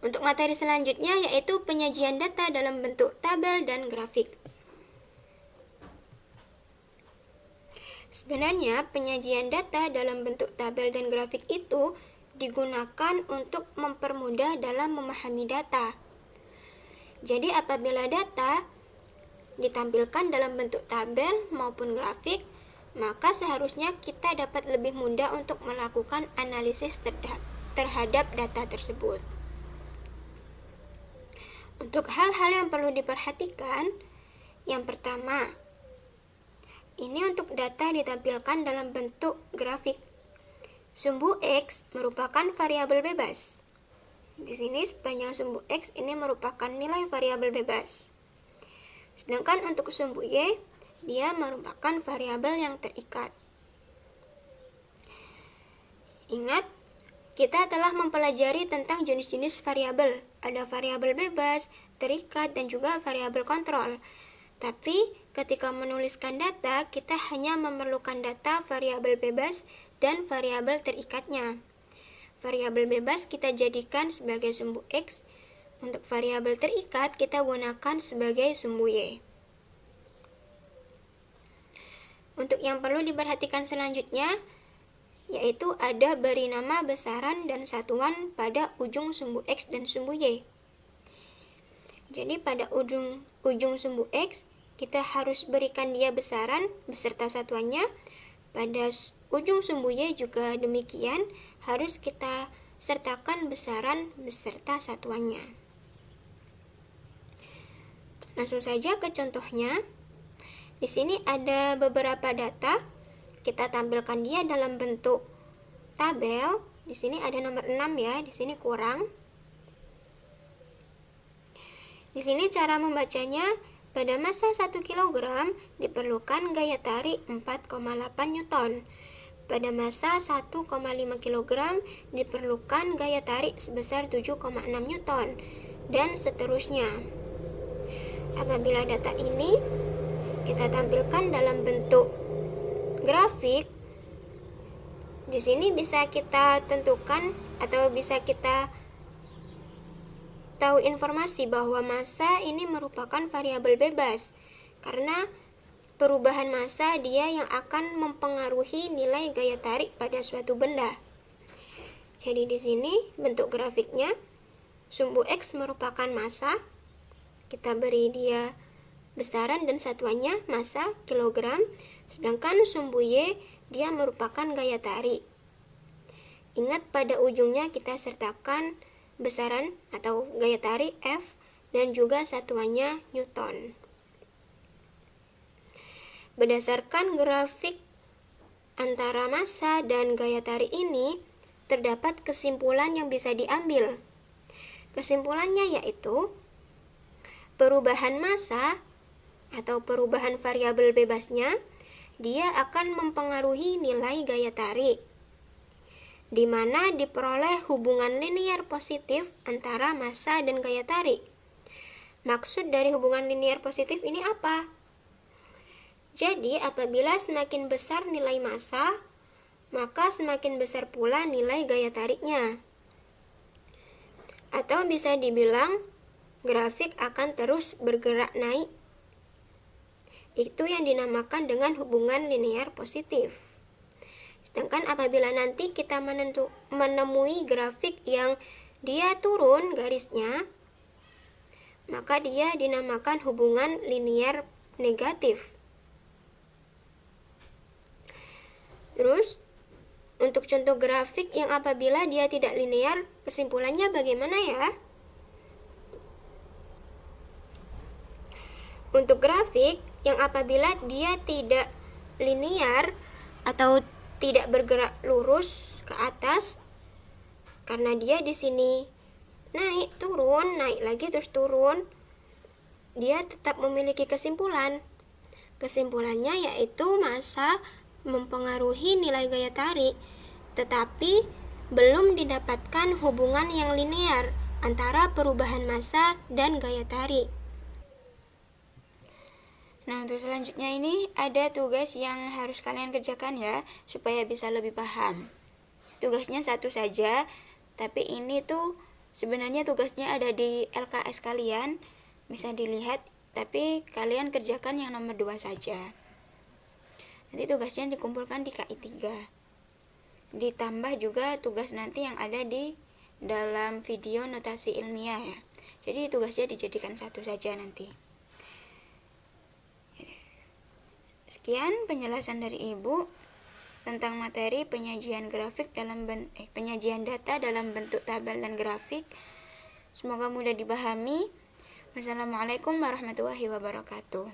Untuk materi selanjutnya yaitu penyajian data dalam bentuk tabel dan grafik. Sebenarnya penyajian data dalam bentuk tabel dan grafik itu digunakan untuk mempermudah dalam memahami data. Jadi apabila data ditampilkan dalam bentuk tabel maupun grafik, maka seharusnya kita dapat lebih mudah untuk melakukan analisis terhadap data tersebut. Untuk hal-hal yang perlu diperhatikan, yang pertama, ini untuk data ditampilkan dalam bentuk grafik. Sumbu X merupakan variabel bebas. Di sini sepanjang sumbu X ini merupakan nilai variabel bebas. Sedangkan untuk sumbu Y, dia merupakan variabel yang terikat. Ingat, kita telah mempelajari tentang jenis-jenis variabel. Ada variabel bebas, terikat, dan juga variabel kontrol. Tapi ketika menuliskan data, kita hanya memerlukan data variabel bebas dan variabel terikatnya. Variabel bebas kita jadikan sebagai sumbu X. Untuk variabel terikat kita gunakan sebagai sumbu Y. Untuk yang perlu diperhatikan selanjutnya, yaitu ada beri nama besaran dan satuan pada ujung sumbu X dan sumbu Y. Jadi pada ujung sumbu X, kita harus berikan dia besaran beserta satuannya. Pada ujung sumbu Y juga demikian, harus kita sertakan besaran beserta satuannya. Langsung saja ke contohnya. Di sini ada beberapa data. Kita tampilkan dia dalam bentuk tabel. Di sini ada nomor 6 ya, di sini kurang. Di sini cara membacanya, pada massa 1 kg diperlukan gaya tarik 4,8 Newton. Pada massa 1,5 kg diperlukan gaya tarik sebesar 7,6 Newton, dan seterusnya. Apabila data ini kita tampilkan dalam bentuk grafik, di sini bisa kita tentukan atau bisa kita tahu informasi bahwa massa ini merupakan variabel bebas, karena perubahan massa dia yang akan mempengaruhi nilai gaya tarik pada suatu benda. Jadi di sini bentuk grafiknya, sumbu X merupakan massa, kita beri dia besaran dan satuannya massa kilogram, sedangkan sumbu Y dia merupakan gaya tarik. Ingat pada ujungnya kita sertakan besaran atau gaya tarik F dan juga satuannya Newton. Berdasarkan grafik antara massa dan gaya tarik ini, terdapat kesimpulan yang bisa diambil. Kesimpulannya yaitu perubahan massa atau perubahan variabel bebasnya, dia akan mempengaruhi nilai gaya tarik, di mana diperoleh hubungan linier positif antara massa dan gaya tarik. Maksud dari hubungan linier positif ini apa? Jadi apabila semakin besar nilai massa, maka semakin besar pula nilai gaya tariknya. Atau bisa dibilang grafik akan terus bergerak naik. Itu yang dinamakan dengan hubungan linier positif. Sedangkan apabila nanti kita menemui grafik yang dia turun garisnya, maka dia dinamakan hubungan linier negatif. Terus, untuk contoh grafik yang apabila dia tidak linear, kesimpulannya bagaimana ya? Untuk grafik yang apabila dia tidak linear atau tidak bergerak lurus ke atas, karena dia di sini naik turun, naik lagi terus turun, dia tetap memiliki kesimpulan. Kesimpulannya yaitu massa mempengaruhi nilai gaya tarik, tetapi belum didapatkan hubungan yang linear antara perubahan massa dan gaya tarik. Nah, untuk selanjutnya ini ada tugas yang harus kalian kerjakan ya, supaya bisa lebih paham. Tugasnya satu saja, tapi ini tuh Sebenarnya tugasnya ada di LKS kalian, bisa dilihat, tapi kalian kerjakan yang nomor 2 saja. Nanti tugasnya dikumpulkan di KI 3. Ditambah juga tugas nanti yang ada di dalam video notasi ilmiah ya. Jadi tugasnya dijadikan satu saja nanti. Sekian penjelasan dari Ibu tentang materi penyajian grafik penyajian data dalam bentuk tabel dan grafik. Semoga mudah dipahami. Wassalamualaikum warahmatullahi wabarakatuh.